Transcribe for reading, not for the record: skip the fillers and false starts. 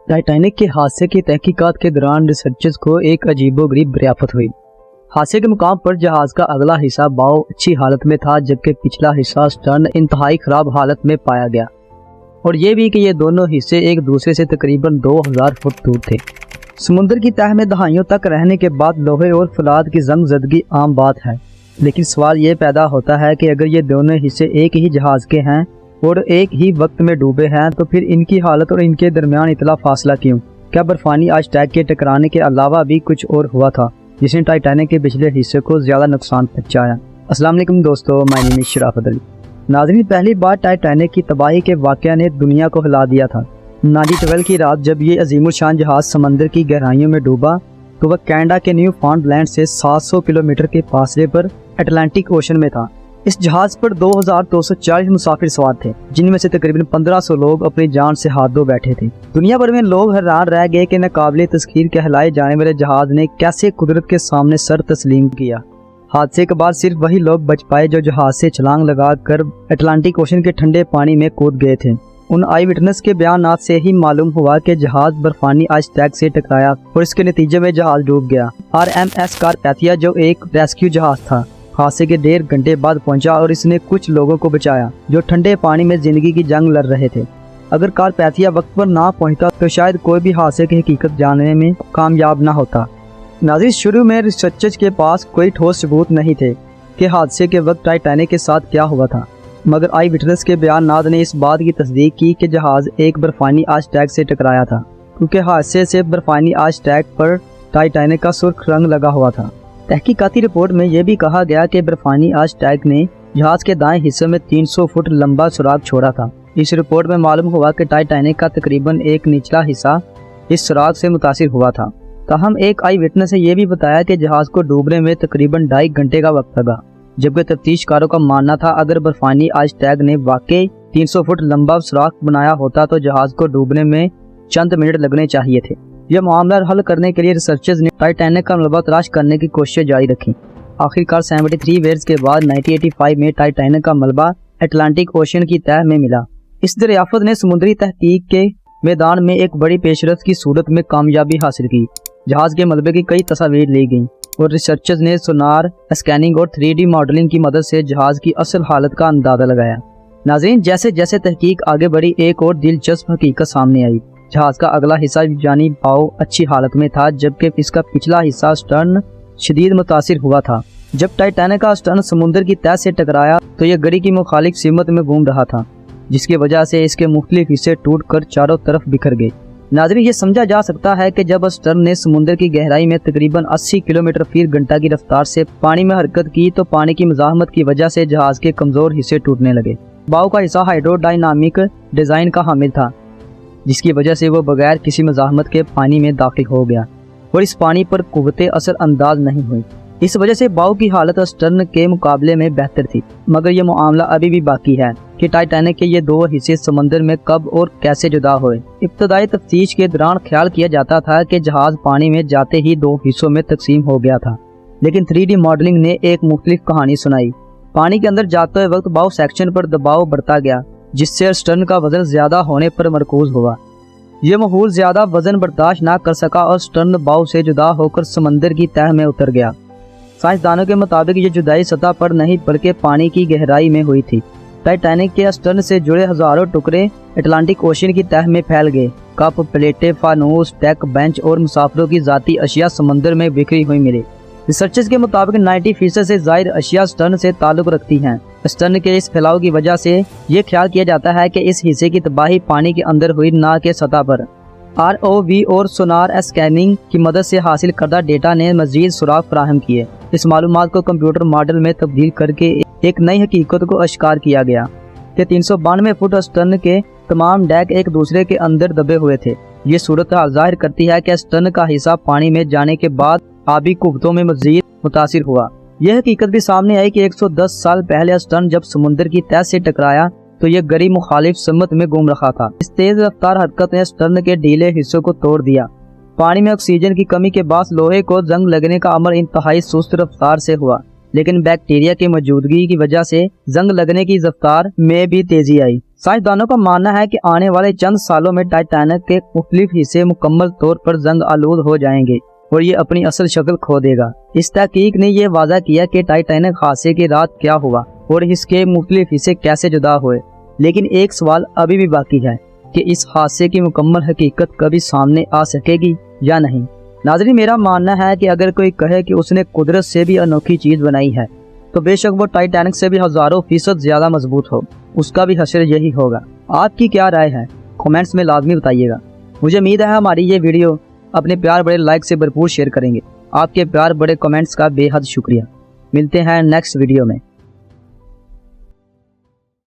Titanic के हादसे की तहकीकात के दौरान रिसर्चर्स को एक अजीबोगरीब दरियाफत हुई। हादसे के मुकाम पर जहाज का अगला हिस्सा बाव अच्छी हालत में था, जबकि पिछला हिस्सा स्टर्न इंतहाई खराब हालत में पाया गया, और ये भी कि ये दोनों हिस्से एक दूसरे से तकरीबन 2000 फुट दूर थे। समुद्र की तह में दहाइयों तक रहने के बाद लोहे और फौलाद की जंग जदगी आम बात है, लेकिन सवाल ये पैदा होता है कि अगर ये दोनों हिस्से एक ही जहाज के हैं और एक ही वक्त में डूबे हैं, तो फिर इनकी हालत और इनके दरमियान इतना फासला क्यों? क्या बर्फानी आइसटैग के टकराने के अलावा भी कुछ और हुआ था जिसने टाइटैनिक के पिछले हिस्से को ज्यादा नुकसान पहुंचाया? अस्सलाम वालेकुम दोस्तों, माय नेम इज शराफत अली। नाज़रीन, पहली बार टाइटैनिक की तबाही के वाक़या ने दुनिया को हिला दिया था। 1912 की रात जब ये अजीमुशान जहाज समंदर की गहराइयों में डूबा तो वह कनाडा के न्यू फाउंडलैंड से 700 किलोमीटर के फासले पर अटलांटिक ओशन में था। इस जहाज पर 2240 मुसाफिर सवार थे, जिनमें से तकरीबन 1500 लोग अपनी जान से हाथ धो बैठे थे। दुनिया भर में लोग हैरान रह गए कि नाकाबिले तस्खीर कहलाए जाने वाले जहाज ने कैसे कुदरत के सामने सर तस्लीम किया। हादसे के बाद सिर्फ वही लोग बच पाए जो जहाज से छलांग लगाकर अटलांटिक ओशन के ठंडे पानी में कूद गए थे। उन आई विटनेस के बयानात से ही मालूम हुआ कि जहाज बर्फानी आइसटैग से टकराया और इसके नतीजे में जहाज डूब गया। RMS कारपैथिया, जो एक रेस्क्यू जहाज था, हादसे के 1.5 घंटे बाद पहुंचा और इसने कुछ लोगों को बचाया जो ठंडे पानी में जिंदगी की जंग लड़ रहे थे। अगर कारपैथिया वक्त पर ना पहुंचता तो शायद कोई भी हादसे की हकीकत जानने में कामयाब ना होता। नाज़रीन, शुरू में रिसर्चर्स के पास कोई ठोस सबूत नहीं थे कि हादसे के वक्त टाइटैनिक के साथ क्या हुआ था, मगर आई विटनेस के बयानात ने इस बात की तस्दीक की कि जहाज एक बर्फानी आइसटैग से टकराया था, क्योंकि हादसे से बर्फानी आइसटैग पर टाइटैनिक का सुर्ख रंग लगा हुआ था। तहकीकाती रिपोर्ट में यह भी कहा गया कि बर्फानी आइसटैग ने जहाज के दाएं हिस्से में 300 फुट लंबा सुराग छोड़ा था। इस रिपोर्ट में मालूम हुआ कि टाइटैनिक का तकरीबन एक निचला हिस्सा इस सुराग से मुतासिर हुआ था। ताहम एक आई विटनेस ने यह भी बताया कि जहाज को डूबने में तकरीबन 2.5 घंटे का वक्त लगा, जबकि तफ्तीशकारों का मानना था अगर बर्फानी आइसटैग ने वाकई 300 फुट लंबा सुराग बनाया होता तो जहाज को डूबने में चंद मिनट लगने चाहिए थे। यह मामला हल करने के लिए रिसर्चर्स ने टाइटैनिक का मलबा तलाश करने की कोशिश जारी रखी। आखिरकार 73 ईयर्स के बाद 1985 में टाइटैनिक का मलबा अटलांटिक ओशन की तह में मिला। इस दरियाफत ने समुद्री तहकीक के मैदान में एक बड़ी पेशरफ की सूरत में कामयाबी हासिल की। जहाज के मलबे की कई तस्वीरें ली गईं और रिसर्चर्स ने सोनार स्कैनिंग और 3D मॉडलिंग की मदद से जहाज की असल हालत का अंदाजा लगाया। नाज़रीन, जैसे जैसे तहकीक आगे बढ़ी, एक और दिलचस्प हकीकत सामने आई। जहाज का अगला हिस्सा यानी बाव अच्छी हालत में था, जबकि इसका पिछला हिस्सा स्टर्न शदीद मुतासिर हुआ था। जब टाइटैनिक का स्टर्न समुद्र की तह से टकराया तो यह गड़ी की मुखालिफ सिमत में घूम रहा था, जिसकी वजह से इसके मुख्तलिफ हिस्से टूटकर चारों तरफ बिखर गए। नाज़रीन, ये समझा जा सकता है कि जब स्टर्न ने समुद्र की गहराई में तकरीबन 80 किलोमीटर फी घंटा की रफ्तार से पानी में हरकत की तो पानी की मज़ाहमत की वजह से जहाज के कमजोर हिस्से टूटने लगे। बाव का हिस्सा हाइड्रोडायनामिक डिजाइन का हामिल था, जिसकी वजह से वो बगैर किसी मज़ाहमत के पानी में दाखिल हो गया और इस पानी पर कुव्वते असर अंदाज नहीं हुई। इस वजह से बाव की हालत स्टर्न के मुकाबले में बेहतर थी, मगर यह मामला अभी भी बाकी है कि टाइटैनिक के ये दो हिस्से समंदर में कब और कैसे जुदा हुए। इब्तदाई तफ्तीश के दौरान ख्याल किया जाता था कि जहाज पानी में जाते ही 2 हिस्सों में तकसीम हो गया था, लेकिन 3D मॉडलिंग ने एक मुख्तलिफ कहानी सुनाई। पानी के अंदर जाते वक्त बाव सेक्शन पर दबाव बढ़ता गया, जिससे स्टर्न का वजन ज्यादा होने पर मरकूज हुआ। यह महूल ज्यादा वजन बर्दाश्त न कर सका और स्टर्न बाव से जुदा होकर समंदर की तह में उतर गया। साइंसदानों के मुताबिक ये जुदाई सतह पर नहीं बल्कि पानी की गहराई में हुई थी। टाइटैनिक के स्टर्न से जुड़े हजारों टुकड़े अटलांटिक ओशन की तह में फैल गए। कप, प्लेटें, फानूस, डेक बेंच और मुसाफिरों की जाती अशिया समंदर में बिखरी हुई मिली। रिसर्चर्स के मुताबिक 90% से ज्यादा अशिया स्टर्न से ताल्लुक रखती हैं। स्टर्न के इस फैलाव की वजह से ये ख्याल किया जाता है कि इस हिस्से की तबाही पानी के अंदर हुई, ना के सतह पर। ROV और सोनार स्कैनिंग की मदद से हासिल करदा डेटा ने मजीद सुराग फराहम किए। इस मालूमात को कंप्यूटर मॉडल में तब्दील करके एक नई हकीकत को आश्कार किया गया कि 392 फुट स्टर्न के तमाम डेक एक दूसरे के अंदर दबे हुए थे। ये सूरत हाल जाहिर करती है कि स्टर्न का हिस्सा पानी में जाने के बाद आबी कुव्वतों में मजीद मुतासिर हुआ। यह हकीकत भी सामने आई कि 110 साल पहले स्टर्न जब समुद्र की तह से टकराया तो यह गड़ी मुखालिफ समत में घूम रखा था। इस तेज रफ्तार हरकत ने स्टर्न के ढीले हिस्सों को तोड़ दिया। पानी में ऑक्सीजन की कमी के बाद लोहे को जंग लगने का अमल इंतहाई सुस्त रफ्तार से हुआ। लेकिन बैक्टीरिया की मौजूदगी की वजह से जंग लगने की रफ्तार में भी तेजी आई। साइंसदानों का मानना है कि आने वाले चंद सालों में टाइटैनिक के मुख्तलिफ हिस्से मुकम्मल तौर पर जंग आलूद हो जाएंगे और ये अपनी असल शक्ल खो देगा। इस तहकीक ने यह वाज़ा किया कि टाइटैनिक हादसे की रात क्या हुआ और इसके मुख्तलिफ हिस्से कैसे जुदा हुए। लेकिन एक सवाल अभी भी बाकी है कि इस हादसे की मुकम्मल हकीकत कभी सामने आ सकेगी या नहीं। नाज़रीन, मेरा मानना है कि अगर कोई कहे कि उसने कुदरत से भी अनोखी चीज़ बनाई है तो बेशक वो टाइटैनिक से भी हज़ारों फीसद ज़्यादा मजबूत हो, उसका भी हश्र यही होगा। आपकी क्या राय है, कमेंट्स में लाजमी बताइएगा। मुझे उम्मीद है हमारी ये वीडियो अपने प्यार बड़े लाइक से भरपूर शेयर करेंगे। आपके प्यार बड़े कमेंट्स का बेहद शुक्रिया। मिलते हैं नेक्स्ट वीडियो में।